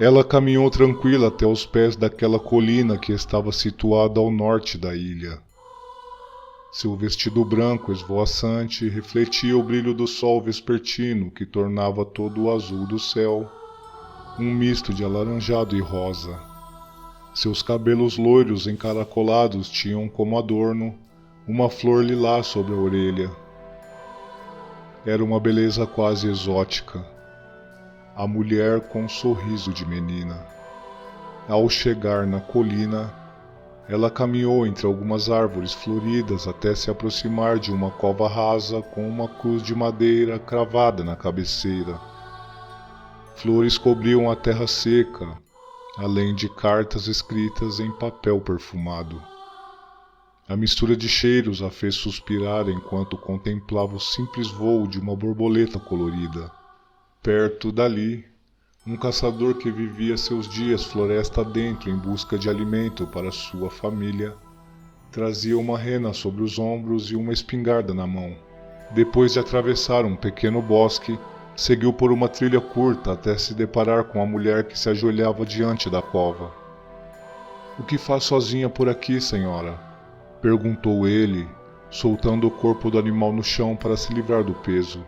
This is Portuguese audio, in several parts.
Ela caminhou tranquila até os pés daquela colina que estava situada ao norte da ilha. Seu vestido branco esvoaçante refletia o brilho do sol vespertino que tornava todo o azul do céu um misto de alaranjado e rosa. Seus cabelos loiros encaracolados tinham como adorno uma flor lilás sobre a orelha. Era uma beleza quase exótica. A mulher com um sorriso de menina. Ao chegar na colina, ela caminhou entre algumas árvores floridas até se aproximar de uma cova rasa com uma cruz de madeira cravada na cabeceira. Flores cobriam a terra seca, além de cartas escritas em papel perfumado. A mistura de cheiros a fez suspirar enquanto contemplava o simples voo de uma borboleta colorida. Perto dali, um caçador que vivia seus dias floresta dentro em busca de alimento para sua família, trazia uma rena sobre os ombros e uma espingarda na mão. Depois de atravessar um pequeno bosque, seguiu por uma trilha curta até se deparar com a mulher que se ajoelhava diante da cova. "O que faz sozinha por aqui, senhora?" perguntou ele, soltando o corpo do animal no chão para se livrar do peso.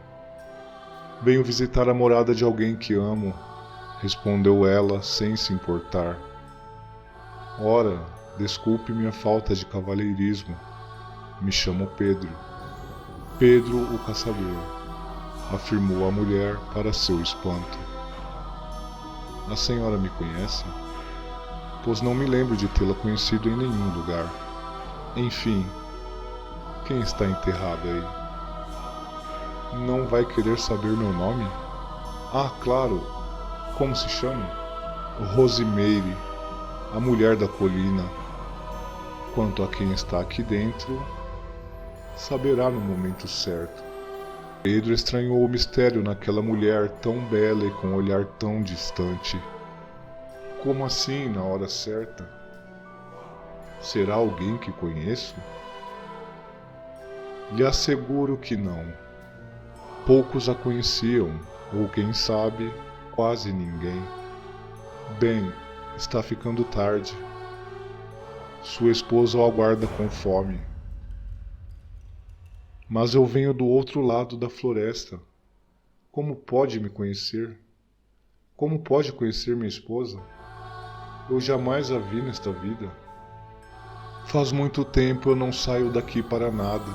"Venho visitar a morada de alguém que amo", respondeu ela sem se importar. "Ora, desculpe minha falta de cavalheirismo. Me chamo Pedro." "Pedro, o caçador", afirmou a mulher para seu espanto. "A senhora me conhece? Pois não me lembro de tê-la conhecido em nenhum lugar. Enfim, quem está enterrado aí?" "Não vai querer saber meu nome?" "Ah, claro. Como se chama?" "Rosimeire, a mulher da colina. Quanto a quem está aqui dentro, saberá no momento certo." Pedro estranhou o mistério naquela mulher tão bela e com um olhar tão distante. "Como assim, na hora certa? Será alguém que conheço?" "Lhe asseguro que não. Poucos a conheciam, ou quem sabe, quase ninguém. Bem, está ficando tarde. Sua esposa o aguarda com fome." "Mas eu venho do outro lado da floresta. Como pode me conhecer? Como pode conhecer minha esposa? Eu jamais a vi nesta vida. Faz muito tempo eu não saio daqui para nada.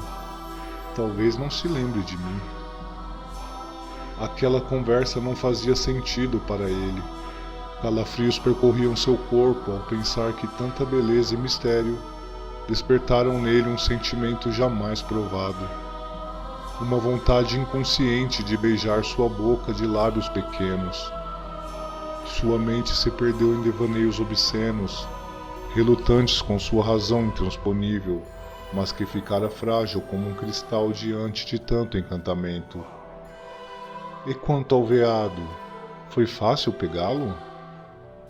Talvez não se lembre de mim." Aquela conversa não fazia sentido para ele. Calafrios percorriam seu corpo ao pensar que tanta beleza e mistério despertaram nele um sentimento jamais provado. Uma vontade inconsciente de beijar sua boca de lábios pequenos. Sua mente se perdeu em devaneios obscenos, relutantes com sua razão intransponível, mas que ficara frágil como um cristal diante de tanto encantamento. "E quanto ao veado, foi fácil pegá-lo?"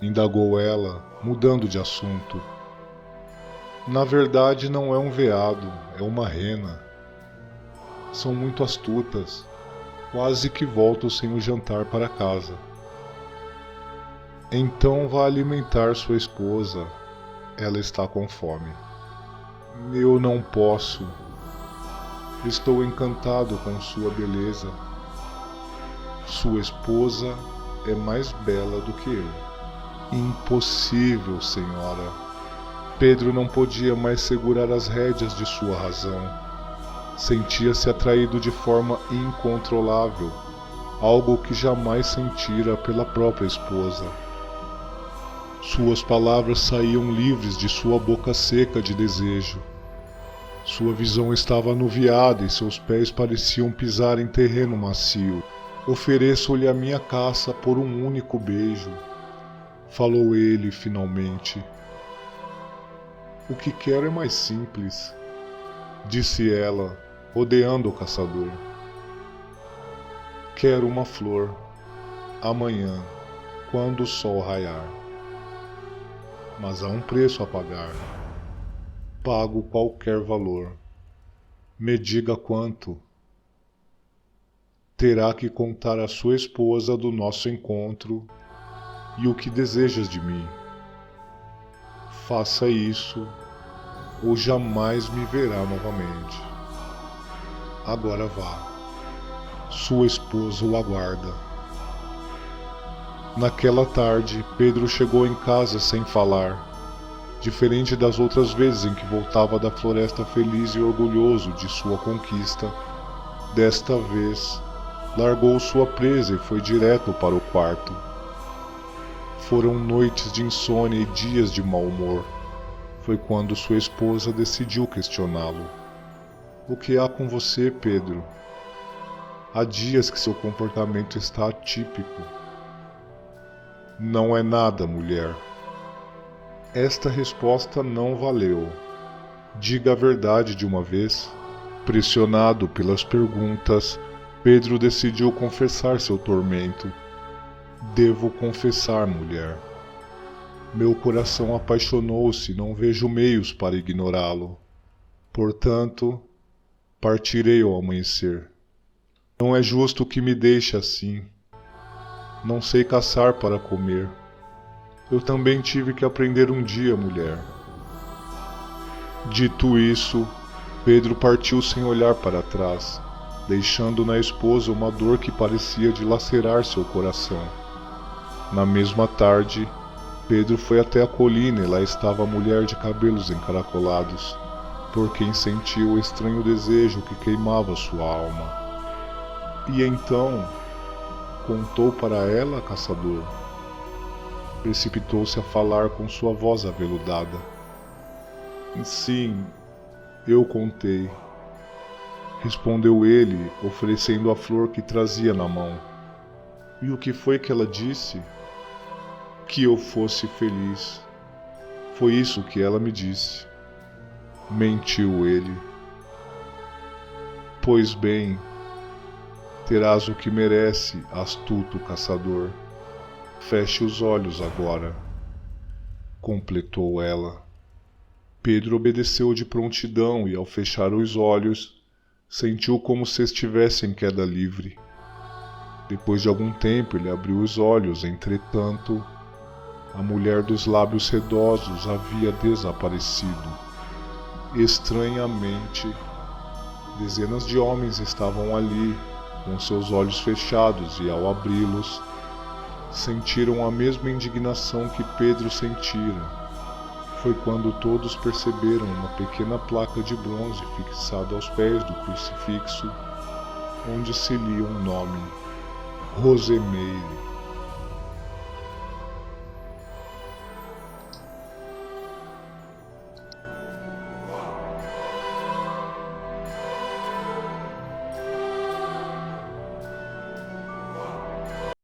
indagou ela, mudando de assunto. "Na verdade não é um veado, é uma rena. São muito astutas. Quase que volto sem o jantar para casa." "Então vá alimentar sua esposa. Ela está com fome." "Eu não posso. Estou encantado com sua beleza." "Sua esposa é mais bela do que eu." "Impossível, senhora." Pedro não podia mais segurar as rédeas de sua razão. Sentia-se atraído de forma incontrolável, algo que jamais sentira pela própria esposa. Suas palavras saíam livres de sua boca seca de desejo. Sua visão estava anuviada e seus pés pareciam pisar em terreno macio. "Ofereço-lhe a minha caça por um único beijo", falou ele finalmente. "O que quero é mais simples", disse ela, rodeando o caçador. "Quero uma flor, amanhã, quando o sol raiar. Mas há um preço a pagar. Pago qualquer valor. Me diga quanto." "Terá que contar à sua esposa do nosso encontro E o que desejas de mim? Faça isso, ou jamais me verá novamente. Agora vá. Sua esposa o aguarda. Naquela tarde, Pedro chegou em casa sem falar. Diferente das outras vezes em que voltava da floresta feliz e orgulhoso de sua conquista, desta vez, largou sua presa e foi direto para o quarto. Foram noites de insônia e dias de mau humor. Foi quando sua esposa decidiu questioná-lo. O que há com você, Pedro? Há dias que seu comportamento está atípico. Não é nada, mulher. Esta resposta não valeu. Diga a verdade de uma vez. Pressionado pelas perguntas, Pedro decidiu confessar seu tormento. Devo confessar, mulher. Meu coração apaixonou-se e não vejo meios para ignorá-lo. Portanto, partirei ao amanhecer. Não é justo que me deixe assim. Não sei caçar para comer. Eu também tive que aprender um dia, mulher. Dito isso, Pedro partiu sem olhar para trás, deixando na esposa uma dor que parecia dilacerar seu coração. Na mesma tarde, Pedro foi até a colina e lá estava a mulher de cabelos encaracolados, por quem sentiu o estranho desejo que queimava sua alma. E então, contou para ela, caçador? Precipitou-se a falar com sua voz aveludada. Sim, eu contei, respondeu ele, oferecendo a flor que trazia na mão. E o que foi que ela disse? Que eu fosse feliz. Foi isso que ela me disse. Mentiu ele. Pois bem, terás o que merece, astuto caçador. Feche os olhos agora, completou ela. Pedro obedeceu de prontidão e, ao fechar os olhos, sentiu como se estivesse em queda livre. Depois de algum tempo, ele abriu os olhos, entretanto, a mulher dos lábios sedosos havia desaparecido. Estranhamente, dezenas de homens estavam ali, com seus olhos fechados, e ao abri-los, sentiram a mesma indignação que Pedro sentira. Foi quando todos perceberam uma pequena placa de bronze fixada aos pés do crucifixo, onde se lia um nome: Rosemeire.